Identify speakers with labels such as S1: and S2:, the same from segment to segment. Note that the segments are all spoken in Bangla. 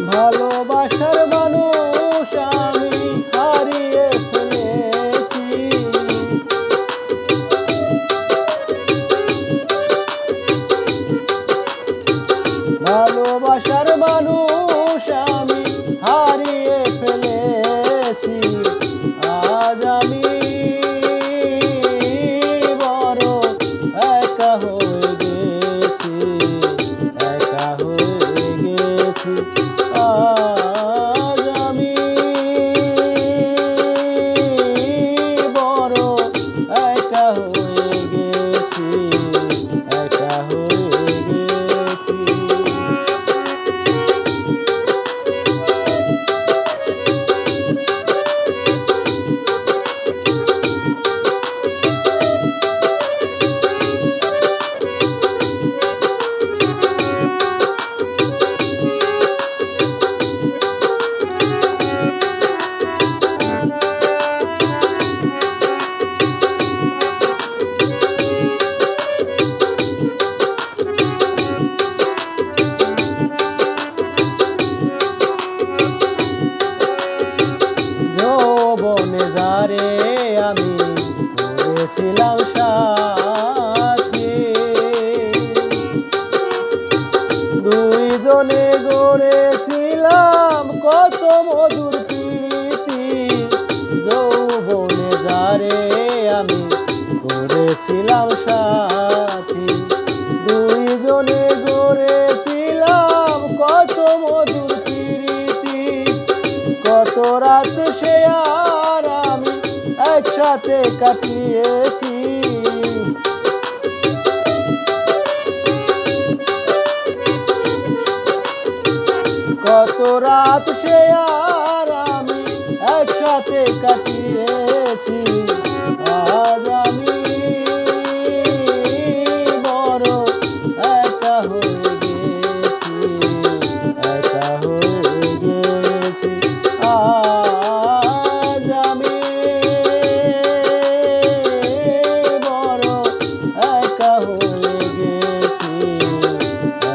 S1: ভালোবাসার মানুষ আমি হারিয়ে ফেলেছি। ভালোবাসার মানুষ আমি হারিয়ে ফেলেছি। আজ আমি বড় একা হয়ে গেছি, একা হয়ে গেছি। আজ আমি বড় একা হয়ে গেছি, একা হয়ে গেছি। যৌবনে যারে আমি করেছিলাম সাথী, দুইজনে গড়েছিলাম কত মধুর প্রীতি। যৌবনে যারে আমি করেছিলাম সাথী, দুইজনে গড়েছিলাম কত মধুর প্রীতি। কত রাত সে আর আমি একসাথে কাটিয়েছি। কত রাত সে আর আমি একসাথে কাটিয়েছি। আজ আমি বড় একা হয়ে গেছি, একা হয়ে গেছি। আজ আমি বড় একা হয়ে গেছি,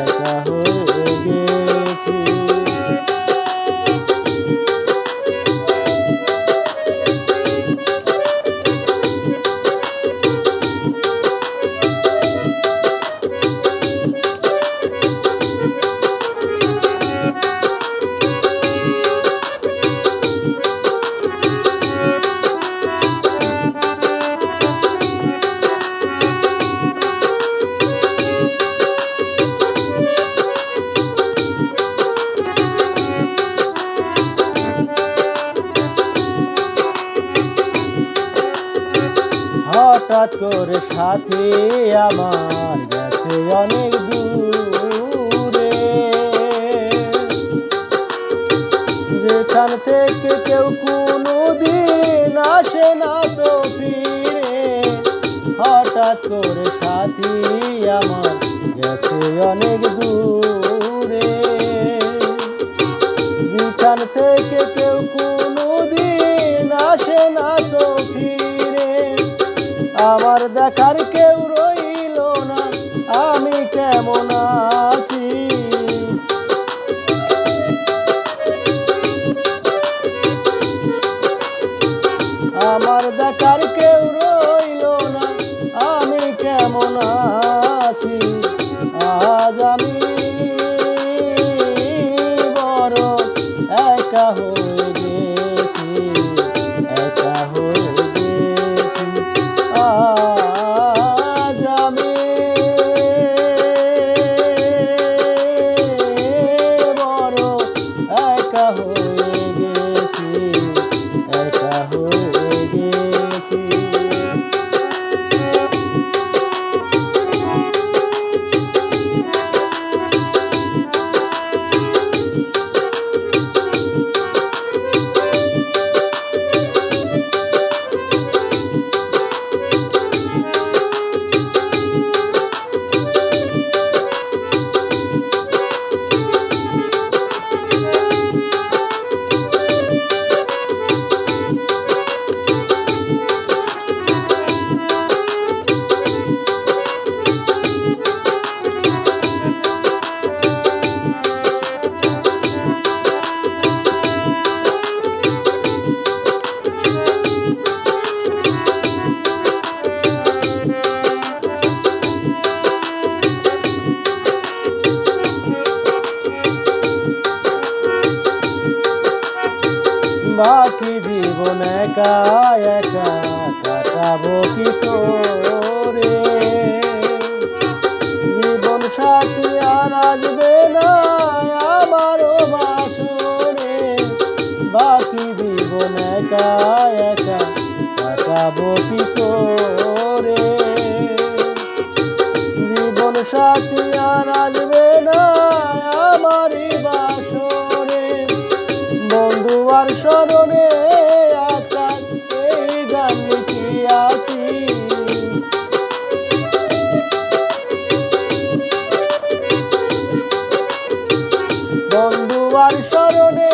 S1: একা হয়ে গেছি। হঠাৎ করে সাথী আমার গেছে অনেক দূরে, যেখান থেকে কেউ কোনোদিন আসে না তো ফিরে। হঠাৎ করে সাথী আমার গেছে অনেক দূরে, যেখান থেকে কেউ কোনোদিন আসে না তো ফিরে। আমার দেখার কেউ রইল না, আমি কেমন আছি। আমার দেখার কেউ রইল না, আমি কেমন আছি। আজ আমি বড় একা হয়ে বাকি জীবন একা একা কাটাবো কি করে। জীবন সাথী আর আসবে না আমারও বাসরে, বাকি জীবন একা একা কাটাবো কি করে। জীবন সাথী আর আসবে না আমারই বাসরে, বন্ধু আর স্মরণে আকাশ এই গান লিখিয়াছি। বন্ধু আর স্মরণে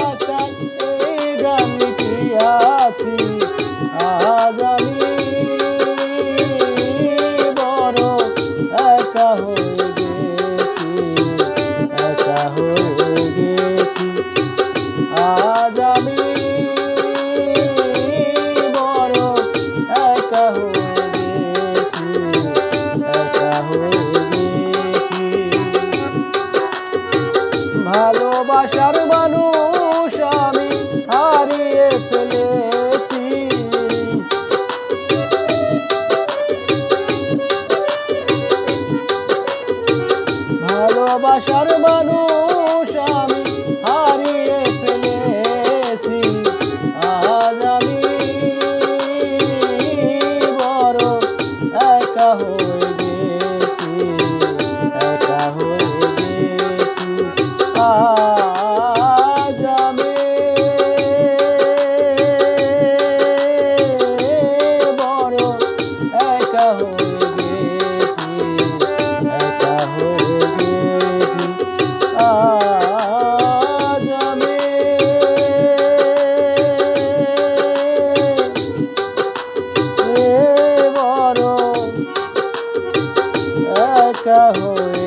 S1: আকাশ এই গান লিখিয়াছি। আজ আমি বড় একা হয়ে গেছি, একা হয়ে গেছি। আজ আমি বড় একা হয়ে গেছি, একা হয়ে গেছি। ভালোবাসার মানুষ আমি হারিয়ে ফেলেছি। ভালোবাসার মানুষ আমি হারিয়ে ফেলেছি। আজ আমি বড় একা হয়ে গেছি, একা হয়ে গেছি। আজ আমি বড় একা হয়ে গেছি, একা হয়ে গেছি। আজ আমি বড় একা হয়ে